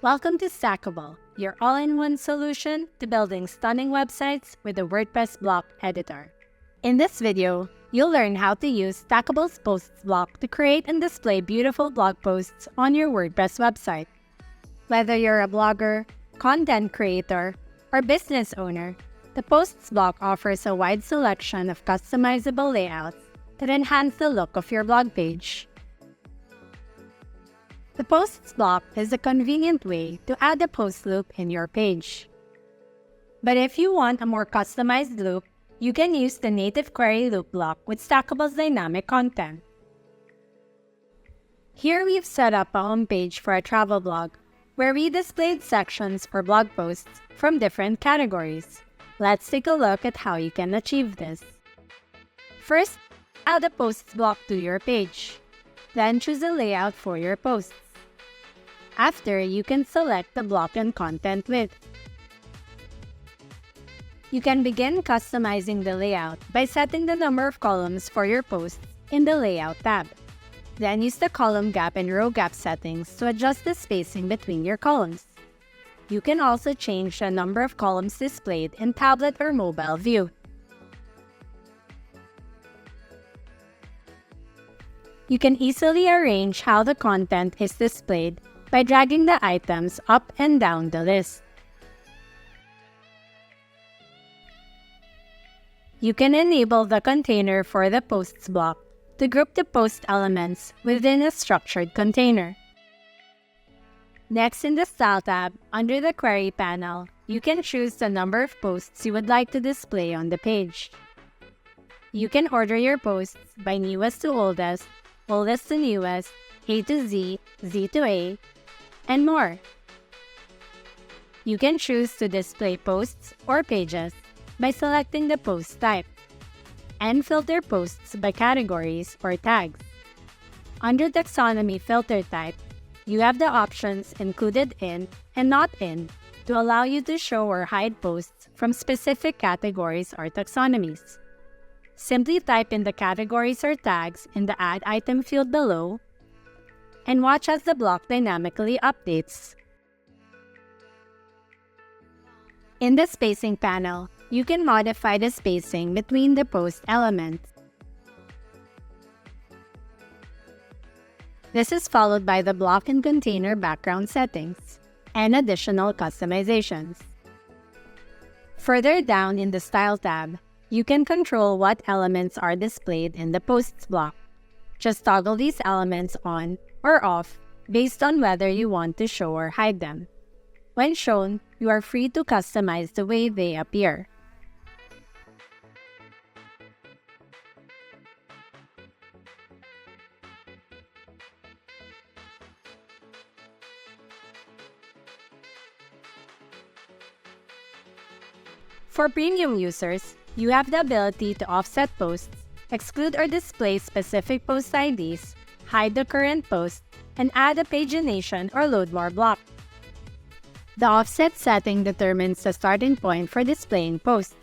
Welcome to Stackable, your all-in-one solution to building stunning websites with a WordPress block editor. In this video, you'll learn how to use Stackable's Posts block to create and display beautiful blog posts on your WordPress website. Whether you're a blogger, content creator, or business owner, the Posts block offers a wide selection of customizable layouts that enhance the look of your blog page. The Posts block is a convenient way to add a post loop in your page. But if you want a more customized loop, you can use the native query loop block with Stackable's dynamic content. Here we've set up a homepage for a travel blog where we displayed sections for blog posts from different categories. Let's take a look at how you can achieve this. First, add a Posts block to your page. Then choose a layout for your posts. After, you can select the block and content width. You can begin customizing the layout by setting the number of columns for your posts in the Layout tab. Then use the column gap and row gap settings to adjust the spacing between your columns. You can also change the number of columns displayed in tablet or mobile view. You can easily arrange how the content is displayed by dragging the items up and down the list. You can enable the container for the Posts block to group the post elements within a structured container. Next, in the Style tab, under the Query panel, you can choose the number of posts you would like to display on the page. You can order your posts by newest to oldest, oldest to newest, A to Z, Z to A, and more. You can choose to display posts or pages by selecting the post type, and filter posts by categories or tags. Under Taxonomy filter type, you have the options Included in and Not in to allow you to show or hide posts from specific categories or taxonomies. Simply type in the categories or tags in the Add Item field below, and watch as the block dynamically updates. In the Spacing panel, you can modify the spacing between the post elements. This is followed by the block and container background settings and additional customizations. Further down in the Style tab, you can control what elements are displayed in the Posts block. Just toggle these elements on or off based on whether you want to show or hide them. When shown, you are free to customize the way they appear. For premium users, you have the ability to offset posts, exclude or display specific post IDs, hide the current post, and add a pagination or load more block. The offset setting determines the starting point for displaying posts.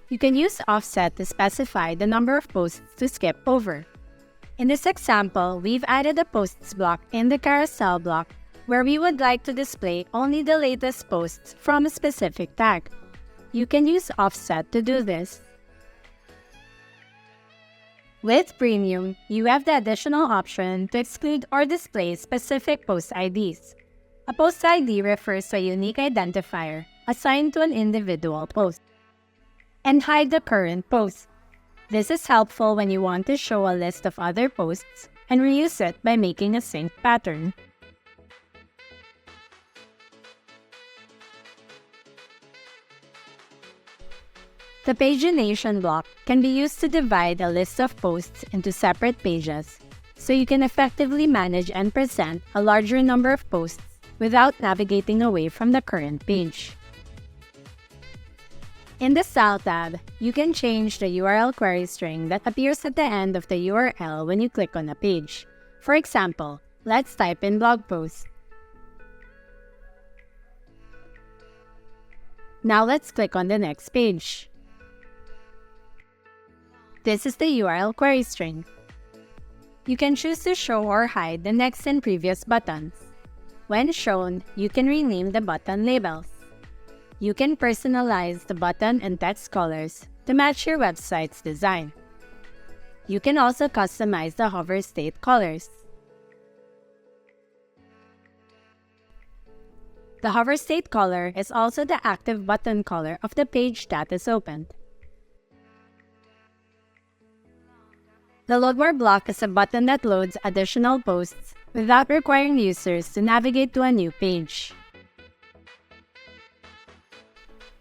You can use offset to specify the number of posts to skip over. In this example, we've added a Posts block in the Carousel block where we would like to display only the latest posts from a specific tag. You can use offset to do this. With Premium, you have the additional option to exclude or display specific post IDs. A post ID refers to a unique identifier assigned to an individual post. And hide the current post. This is helpful when you want to show a list of other posts and reuse it by making a sync pattern. The pagination block can be used to divide a list of posts into separate pages, so you can effectively manage and present a larger number of posts without navigating away from the current page. In the Style tab, you can change the URL query string that appears at the end of the URL when you click on a page. For example, let's type in blog post. Now let's click on the next page. This is the URL query string. You can choose to show or hide the next and previous buttons. When shown, you can rename the button labels. You can personalize the button and text colors to match your website's design. You can also customize the hover state colors. The hover state color is also the active button color of the page that is opened. The Load More block is a button that loads additional posts without requiring users to navigate to a new page.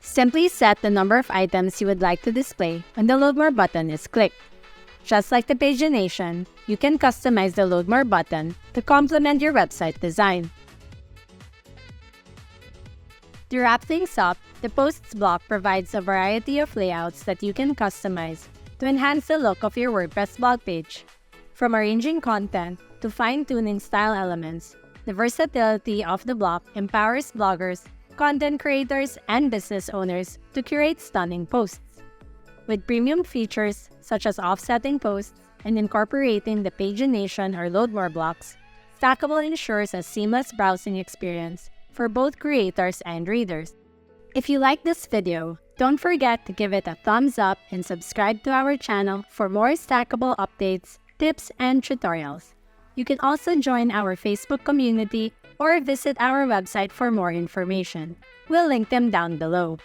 Simply set the number of items you would like to display when the Load More button is clicked. Just like the pagination, you can customize the Load More button to complement your website design. To wrap things up, the Posts block provides a variety of layouts that you can customize to enhance the look of your WordPress blog page. From arranging content to fine-tuning style elements, the versatility of the block empowers bloggers, content creators, and business owners to curate stunning posts. With premium features such as offsetting posts and incorporating the pagination or Load More blocks, Stackable ensures a seamless browsing experience for both creators and readers. If you like this video, don't forget to give it a thumbs up and subscribe to our channel for more Stackable updates, tips, and tutorials. You can also join our Facebook community or visit our website for more information. We'll link them down below.